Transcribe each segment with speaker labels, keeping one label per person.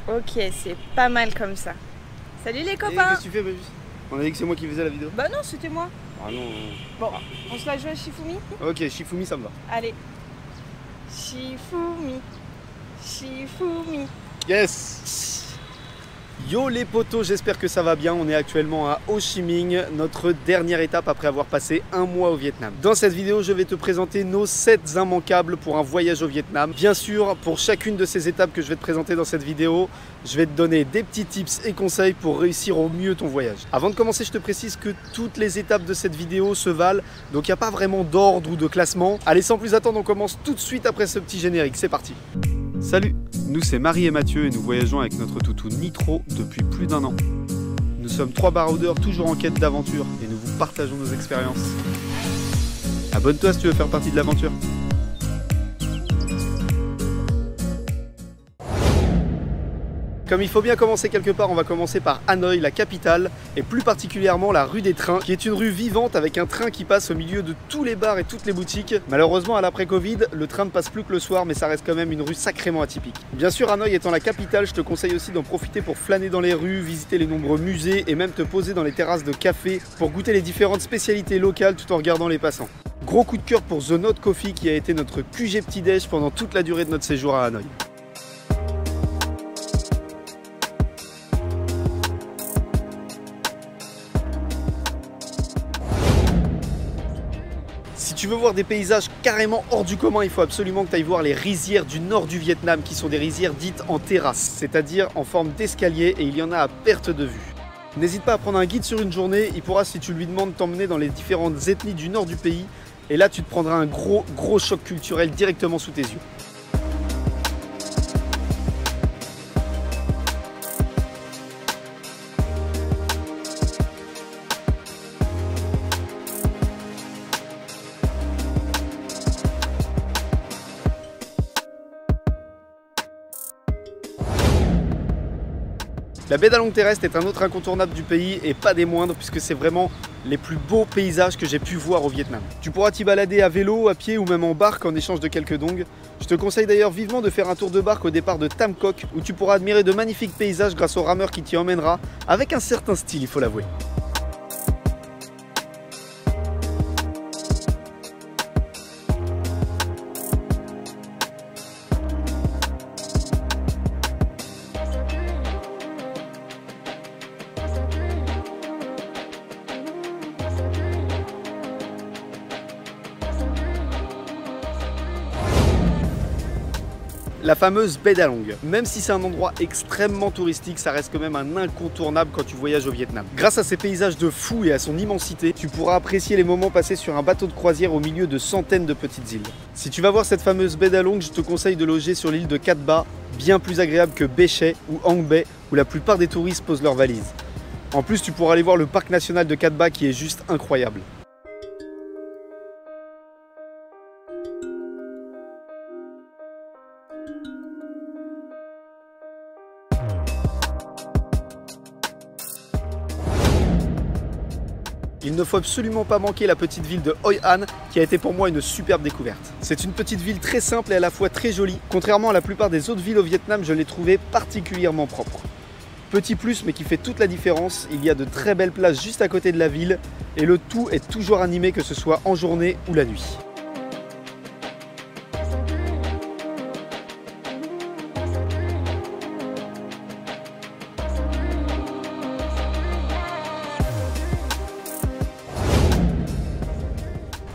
Speaker 1: Ok, c'est pas mal comme ça. Salut les copains.
Speaker 2: Qu'est-ce que tu fais, Babus? On a dit que c'est moi qui faisais la vidéo.
Speaker 1: Bah non, c'était moi.
Speaker 2: Ah non.
Speaker 1: Bon, on se la joue à Shifumi?
Speaker 2: Ok, Shifumi, ça me va.
Speaker 1: Allez. Shifumi. Shifumi.
Speaker 2: Yes. Yo les potos, j'espère que ça va bien. On est actuellement à Ho Chi Minh, notre dernière étape après avoir passé un mois au Vietnam. Dans cette vidéo, je vais te présenter nos 7 immanquables pour un voyage au Vietnam. Bien sûr, pour chacune de ces étapes que je vais te présenter dans cette vidéo, je vais te donner des petits tips et conseils pour réussir au mieux ton voyage. Avant de commencer, je te précise que toutes les étapes de cette vidéo se valent, donc il n'y a pas vraiment d'ordre ou de classement. Allez, sans plus attendre, on commence tout de suite après ce petit générique. C'est parti. Salut, nous c'est Marie et Mathieu et nous voyageons avec notre toutou Nitro depuis plus d'1 an. Nous sommes 3 baroudeurs toujours en quête d'aventure et nous vous partageons nos expériences. Abonne-toi si tu veux faire partie de l'aventure. Comme il faut bien commencer quelque part, on va commencer par Hanoï, la capitale, et plus particulièrement la rue des Trains, qui est une rue vivante avec un train qui passe au milieu de tous les bars et toutes les boutiques. Malheureusement, à l'après-Covid, le train ne passe plus que le soir, mais ça reste quand même une rue sacrément atypique. Bien sûr, Hanoï étant la capitale, je te conseille aussi d'en profiter pour flâner dans les rues, visiter les nombreux musées et même te poser dans les terrasses de café pour goûter les différentes spécialités locales tout en regardant les passants. Gros coup de cœur pour The Note Coffee qui a été notre QG petit-déj pendant toute la durée de notre séjour à Hanoï. Si tu veux voir des paysages carrément hors du commun, il faut absolument que tu ailles voir les rizières du nord du Vietnam qui sont des rizières dites en terrasse, c'est-à-dire en forme d'escalier et il y en a à perte de vue. N'hésite pas à prendre un guide sur une journée, il pourra, si tu lui demandes, t'emmener dans les différentes ethnies du nord du pays et là tu te prendras un gros choc culturel directement sous tes yeux. La baie d'Along terrestre est un autre incontournable du pays et pas des moindres puisque c'est vraiment les plus beaux paysages que j'ai pu voir au Vietnam. Tu pourras t'y balader à vélo, à pied ou même en barque en échange de quelques dongs. Je te conseille d'ailleurs vivement de faire un tour de barque au départ de Tam Coc où tu pourras admirer de magnifiques paysages grâce au rameur qui t'y emmènera avec un certain style, il faut l'avouer. La fameuse baie d'Along. Même si c'est un endroit extrêmement touristique, ça reste quand même un incontournable quand tu voyages au Vietnam. Grâce à ses paysages de fou et à son immensité, tu pourras apprécier les moments passés sur un bateau de croisière au milieu de centaines de petites îles. Si tu vas voir cette fameuse baie d'Along, je te conseille de loger sur l'île de Cat Ba, bien plus agréable que Baie Chai ou Hang Bay, où la plupart des touristes posent leurs valises. En plus, tu pourras aller voir le parc national de Cat Ba qui est juste incroyable. Il ne faut absolument pas manquer la petite ville de Hoi An qui a été pour moi une superbe découverte. C'est une petite ville très simple et à la fois très jolie. Contrairement à la plupart des autres villes au Vietnam, je l'ai trouvée particulièrement propre. Petit plus mais qui fait toute la différence, il y a de très belles places juste à côté de la ville et le tout est toujours animé que ce soit en journée ou la nuit.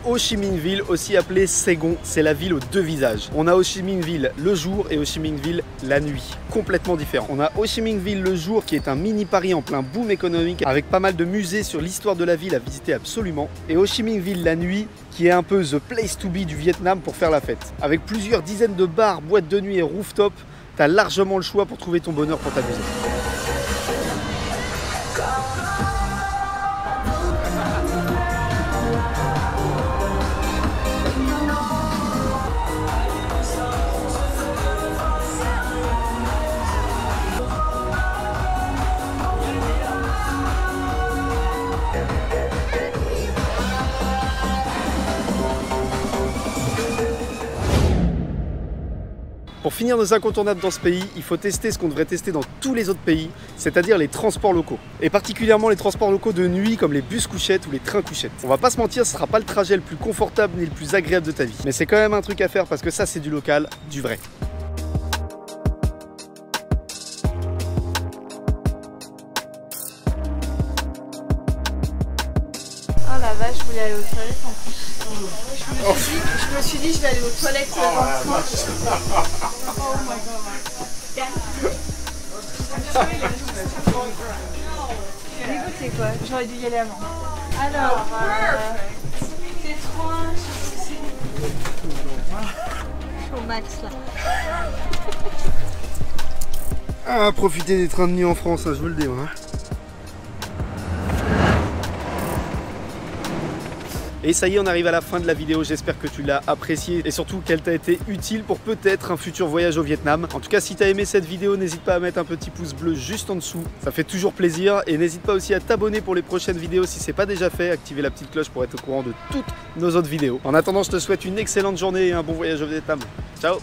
Speaker 2: Ho Chi Minh Ville, aussi appelée Saigon, c'est la ville aux 2 visages. On a Ho Chi Minh Ville le jour et Ho Chi Minh Ville la nuit, complètement différent. On a Ho Chi Minh Ville le jour qui est un mini Paris en plein boom économique avec pas mal de musées sur l'histoire de la ville à visiter absolument. Et Ho Chi Minh Ville la nuit qui est un peu the place to be du Vietnam pour faire la fête. Avec plusieurs dizaines de bars, boîtes de nuit et rooftop, t'as largement le choix pour trouver ton bonheur pour t'amuser. Pour Pour finir nos incontournables dans ce pays, il faut tester ce qu'on devrait tester dans tous les autres pays, c'est-à-dire les transports locaux. Et particulièrement les transports locaux de nuit comme les bus couchettes ou les trains couchettes. On va pas se mentir, ce sera pas le trajet le plus confortable ni le plus agréable de ta vie. Mais c'est quand même un truc à faire parce que ça c'est du local, du vrai.
Speaker 1: Oh la vache, je voulais aller aux toilettes en plus. Je me suis dit je vais aller aux toilettes dans le train. Oh my god. Dégoûté quoi, j'aurais dû y aller avant. Alors, c'est trop je suis au max là.
Speaker 2: Ah, profiter des trains de nuit en France, hein, je vous le dis. Hein. Et ça y est, on arrive à la fin de la vidéo, j'espère que tu l'as appréciée et surtout qu'elle t'a été utile pour peut-être un futur voyage au Vietnam. En tout cas, si tu as aimé cette vidéo, n'hésite pas à mettre un petit pouce bleu juste en dessous, ça fait toujours plaisir. Et n'hésite pas aussi à t'abonner pour les prochaines vidéos si c'est pas déjà fait, activer la petite cloche pour être au courant de toutes nos autres vidéos. En attendant, je te souhaite une excellente journée et un bon voyage au Vietnam. Ciao!